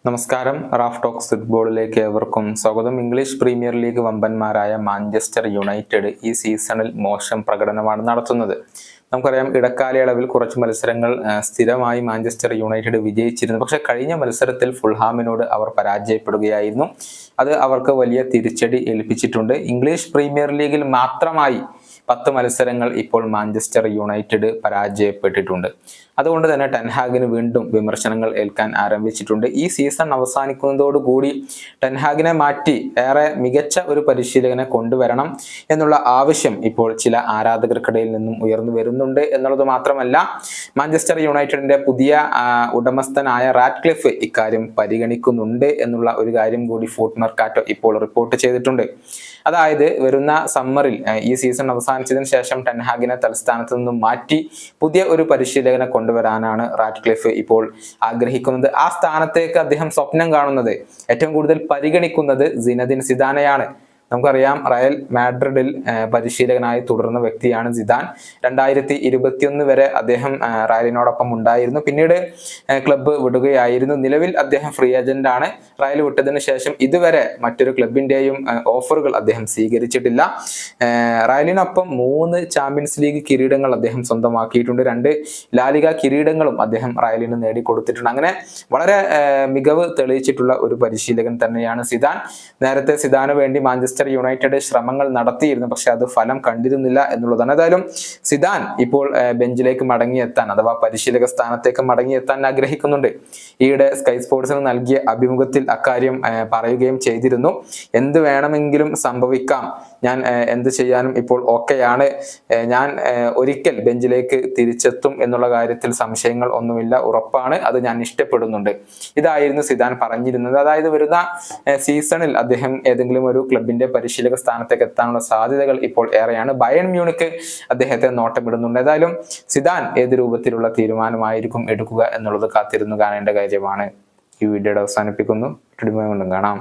നമസ്കാരം. Raf talks ഫുട്ബോളിലേക്ക് ഏവർക്കും സ്വാഗതം. ഇംഗ്ലീഷ് പ്രീമിയർ ലീഗ് വമ്പന്മാരായ മാഞ്ചസ്റ്റർ യുണൈറ്റഡ് ഈ സീസണിൽ മോശം പ്രകടനമാണ് നടത്തുന്നത്. നമുക്കറിയാം, ഇടക്കാലയളവിൽ കുറച്ച് മത്സരങ്ങൾ സ്ഥിരമായി മാഞ്ചസ്റ്റർ യുണൈറ്റഡ് വിജയിച്ചിരുന്നു. പക്ഷെ കഴിഞ്ഞ മത്സരത്തിൽ ഫുൾഹാമിനോട് അവർ പരാജയപ്പെടുകയായിരുന്നു. അത് അവർക്ക് വലിയ തിരിച്ചടി ഏൽപ്പിച്ചിട്ടുണ്ട്. ഇംഗ്ലീഷ് പ്രീമിയർ ലീഗിൽ മാത്രമായി 10 മത്സരങ്ങൾ ഇപ്പോൾ മാഞ്ചസ്റ്റർ യുണൈറ്റഡ് പരാജയപ്പെട്ടിട്ടുണ്ട്. അതുകൊണ്ട് തന്നെ ടെൻഹാഗിന് വീണ്ടും വിമർശനങ്ങൾ ഏൽക്കാൻ ആരംഭിച്ചിട്ടുണ്ട്. ഈ സീസൺ അവസാനിക്കുന്നതോടുകൂടി ടെൻഹാഗിനെ മാറ്റി ഏറെ മികച്ച ഒരു പരിശീലകനെ കൊണ്ടുവരണം എന്നുള്ള ആവശ്യം ഇപ്പോൾ ചില ആരാധകർക്കിടയിൽ നിന്നും ഉയർന്നു വരുന്നുണ്ട് എന്നുള്ളത് മാത്രമല്ല, മാഞ്ചസ്റ്റർ യുണൈറ്റഡിന്റെ പുതിയ ഉടമസ്ഥനായ റാറ്റ്ക്ലിഫ് ഇക്കാര്യം പരിഗണിക്കുന്നുണ്ട് എന്നുള്ള ഒരു കാര്യം കൂടി ഫുട് മെർക്കാറ്റോ ഇപ്പോൾ റിപ്പോർട്ട് ചെയ്തിട്ടുണ്ട്. അതായത് വരുന്ന സമ്മറിൽ ഈ സീസൺ അവസാനിച്ചതിന് ശേഷം ടെൻഹാഗിനെ തലസ്ഥാനത്ത് നിന്നും മാറ്റി പുതിയ ഒരു പരിശീലകനെ കൊണ്ടുവരാനാണ് റാറ്റ്ക്ലിഫ് ഇപ്പോൾ ആഗ്രഹിക്കുന്നത്. ആ സ്ഥാനത്തേക്ക് അദ്ദേഹം സ്വപ്നം കാണുന്നത്, ഏറ്റവും കൂടുതൽ പരിഗണിക്കുന്നത് സിനദിൻ സിദാനെയാണ്. നമുക്കറിയാം, റയൽ മാഡ്രിഡിൽ പരിശീലകനായി തുടർന്ന വ്യക്തിയാണ് സിദാൻ. 2021 വരെ അദ്ദേഹം റയലിനോടൊപ്പം ഉണ്ടായിരുന്നു. പിന്നീട് ക്ലബ്ബ് വിടുകയായിരുന്നു. നിലവിൽ അദ്ദേഹം ഫ്രീ ഏജന്റ് ആണ്. റയൽ വിട്ടതിന് ശേഷം ഇതുവരെ മറ്റൊരു ക്ലബിന്റെയും ഓഫറുകൾ അദ്ദേഹം സ്വീകരിച്ചിട്ടില്ല. റയലിനൊപ്പം 3 ചാമ്പ്യൻസ് ലീഗ് കിരീടങ്ങൾ അദ്ദേഹം സ്വന്തമാക്കിയിട്ടുണ്ട്. 2 ലാലിഗ കിരീടങ്ങളും അദ്ദേഹം റയലിന് നേടിക്കൊടുത്തിട്ടുണ്ട്. അങ്ങനെ വളരെ മികവ് തെളിയിച്ചിട്ടുള്ള ഒരു പരിശീലകൻ തന്നെയാണ് സിദാൻ. നേരത്തെ സിദാന് വേണ്ടി മാഞ്ചസ്റ്റർ യുണൈറ്റഡ് ശ്രമങ്ങൾ നടത്തിയിരുന്നു, പക്ഷെ അത് ഫലം കണ്ടിരുന്നില്ല എന്നുള്ളതാണ്. ഏതായാലും സിദാൻ ഇപ്പോൾ ബെഞ്ചിലേക്ക് മടങ്ങിയെത്താൻ അഥവാ പരിശീലക സ്ഥാനത്തേക്ക് മടങ്ങിയെത്താൻ ആഗ്രഹിക്കുന്നുണ്ട്. ഈയിടെ സ്കൈ സ്പോർട്സിന് നൽകിയ അഭിമുഖത്തിൽ അക്കാര്യം പറയുകയും ചെയ്തിരുന്നു. എന്ത് വേണമെങ്കിലും സംഭവിക്കാം, ഞാൻ എന്ത് ചെയ്യാനും ഇപ്പോൾ ഓക്കെയാണ്, ഞാൻ ഒരിക്കൽ ബെഞ്ചിലേക്ക് തിരിച്ചെത്തും എന്നുള്ള കാര്യത്തിൽ സംശയങ്ങൾ ഒന്നുമില്ല, ഉറപ്പാണ്, അത് ഞാൻ ഇഷ്ടപ്പെടുന്നുണ്ട്. ഇതായിരുന്നു സിദാൻ പറഞ്ഞിരുന്നത്. അതായത് വരുന്ന സീസണിൽ അദ്ദേഹം ഏതെങ്കിലും ഒരു ക്ലബിന്റെ പരിശീലക സ്ഥാനത്തേക്ക് എത്താനുള്ള സാധ്യതകൾ ഇപ്പോൾ ഏറെയാണ്. ബയേൺ മ്യൂണിക്ക് അദ്ദേഹത്തെ നോട്ടമിടുന്നുണ്ട്. ഏതായാലും സിദാൻ ഏത് രൂപത്തിലുള്ള തീരുമാനമായിരിക്കും എടുക്കുക എന്നുള്ളത് കാത്തിരുന്നു കാണേണ്ട കാര്യമാണ്. ഈ വീഡിയോയുടെ അവസാനിപ്പിക്കുന്നു. കാണാം.